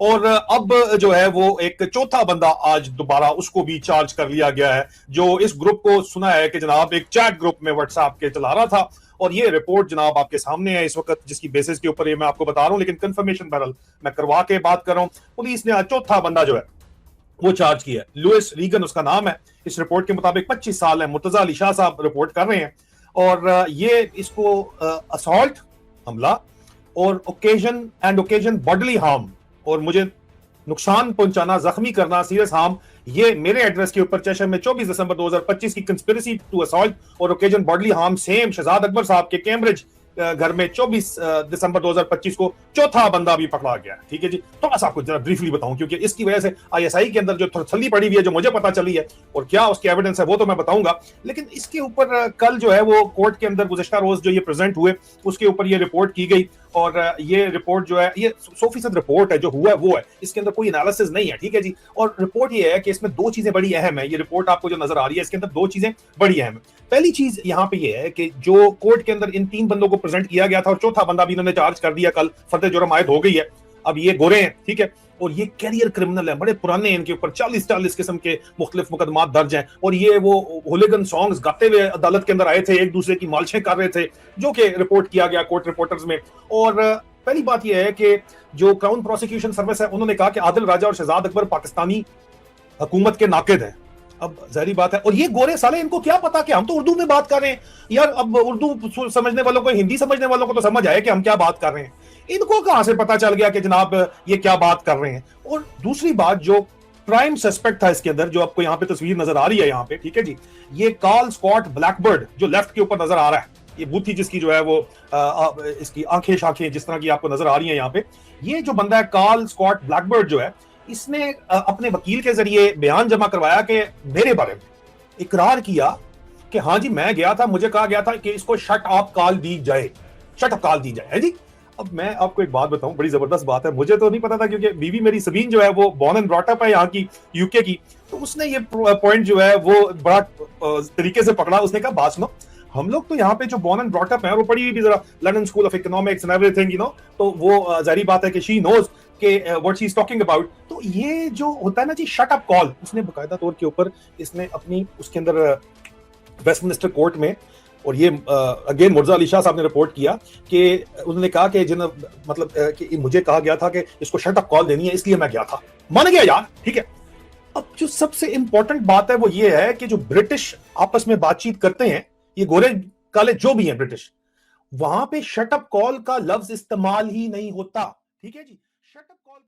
और अब जो है वो एक चौथा बंदा आज दोबारा उसको भी चार्ज कर लिया गया है, जो इस ग्रुप को सुना है कि जनाब एक चैट ग्रुप में व्हाट्सएप के चला रहा था। और ये रिपोर्ट जनाब आपके सामने है इस वक्त, जिसकी बेसिस के ऊपर ये मैं आपको बता रहा हूं, लेकिन कंफर्मेशन बहरहाल मैं करवा के बात कर रहा हूं। पुलिस ने आज चौथा बंदा जो है वो चार्ज किया है। लुइस रीगन उसका नाम है। इस रिपोर्ट के मुताबिक 25 साल है। मुर्तजा अली शाह साहब रिपोर्ट कर रहे हैं। और ये इसको असॉल्ट, हमला, और ओकेजन बॉडली हार्म, और मुझे नुकसान पहुंचाना, जख्मी करना, सीरियस हार्म, ये मेरे एड्रेस के ऊपर चेशम में 24 दिसंबर 2025 की कंस्पिरेसी टू असॉल्ट और occasion bodily harm same Shahzad Akbar साहब के कैम्ब्रिज घर में 24 दिसंबर 2025 को चौथा बंदा भी पकड़ा गया। ठीक है जी। थोड़ा सा आपको जरा ब्रीफली बताऊं, क्योंकि इसकी वजह से आईएसआई के अंदर जो थल्ली पड़ी हुई है, जो मुझे पता चली है, और क्या उसके एविडेंस है वो तो मैं बताऊंगा। लेकिन इसके ऊपर कल जो है वो कोर्ट के अंदर गुज़िश्ता रोज जो ये प्रेजेंट हुए, उसके ऊपर ये रिपोर्ट की गई। और ये रिपोर्ट जो है ये 100% रिपोर्ट है, जो हुआ है वो है, इसके अंदर कोई एनालिसिस नहीं है। ठीक है जी। और रिपोर्ट ये है कि इसमें दो चीजें बड़ी अहम है। ये रिपोर्ट आपको जो नजर आ रही है, इसके अंदर दो चीजें बड़ी अहम है। पहली चीज यहाँ पे ये है कि जो कोर्ट के अंदर इन 3 बंदों को प्रेजेंट किया गया था, और चौथा बंदा भी इन्होंने चार्ज कर दिया कल, फर्द जुर्म आयद हो गई है। अब ये गोरे हैं, ठीक है, और ये कैरियर क्रिमिनल है, बड़े पुराने, इनके ऊपर 40 किस्म के मुख्तलिफ मुकदमात दर्ज हैं। और ये वो होलिगन सॉन्ग्स गाते हुए अदालत के अंदर आए थे, एक दूसरे की मालशें कर रहे थे, जो कि रिपोर्ट किया गया कोर्ट रिपोर्टर्स में। और पहली बात यह है कि जो क्राउन प्रोसिक्यूशन सर्विस है, उन्होंने कहा कि आदिल राजा और शहजाद अकबर पाकिस्तानी हुकूमत के नाकिद हैं। अब जाहिर बात है, और ये गोरे साले, इनको क्या पता कि हम तो उर्दू में बात कर रहे हैं यार। अब उर्दू समझने वालों को, हिंदी समझने वालों को तो समझ आए कि हम क्या बात कर रहे हैं। इनको कहां से पता चल गया कि जनाब ये क्या बात कर रहे हैं। और दूसरी बात, जो प्राइम सस्पेक्ट था इसके अंदर, जो आपको यहाँ पे तस्वीर नजर आ रही है यहाँ पे, ठीक है जी, ये कार्ल स्कॉट ब्लैकबर्ड जो लेफ्ट के ऊपर नजर आ रहा है, ये बूथी जिसकी जो है वो इसकी आंखें शाखें जिस तरह की आपको नजर आ रही है यहाँ पे, ये जो बंदा है कार्ल स्कॉट ब्लैकबर्ड जो है, इसने अपने वकील के जरिए बयान जमा करवाया कि मेरे बारे में इकरार किया कि हाँ जी मैं गया था, मुझे कहा गया था कि इसको शट अप कॉल दी जाए, शट अप कॉल दी जाए, है जी। अब मैं आपको एक बात बताऊं, बड़ी जबरदस्त बात है, मुझे तो नहीं पता था, क्योंकि बीवी मेरी सबीन जो है वो बॉर्न एंड ब्रॉट अप है यहाँ की, यूके की, तो उसने ये पॉइंट जो है वो बड़ा तरीके से पकड़ा। उसने कहा बात सुनो, हम लोग तो यहाँ पे जो बॉर्न एंड ब्रॉट अप है, वो पढ़ी हुई भी जरा London school of economics and everything, you know, तो वो जारी बात है कि शी नोज के what she is talking about. तो ये जो होता है ना जी शट अप कॉल, उसने बकायदा तौर के ऊपर इसने अपनी उसके अंदर वेस्टमिनिस्टर कोर्ट में, और ये अगेन मुर्तजा अली शाह साहब ने रिपोर्ट किया कि उन्होंने कहा कि मतलब कि मुझे कहा गया था कि इसको शट अप कॉल देनी है, इसलिए मैं गया था, मान गया यार, ठीक है। अब जो सबसे इंपॉर्टेंट बात है वो ये है कि जो ब्रिटिश आपस में बातचीत करते हैं, ये गोरे काले जो भी हैं ब्रिटिश, वहां पे शट अप कॉल का लफ्ज इस्तेमाल ही नहीं होता। ठीक है जी। Shut up call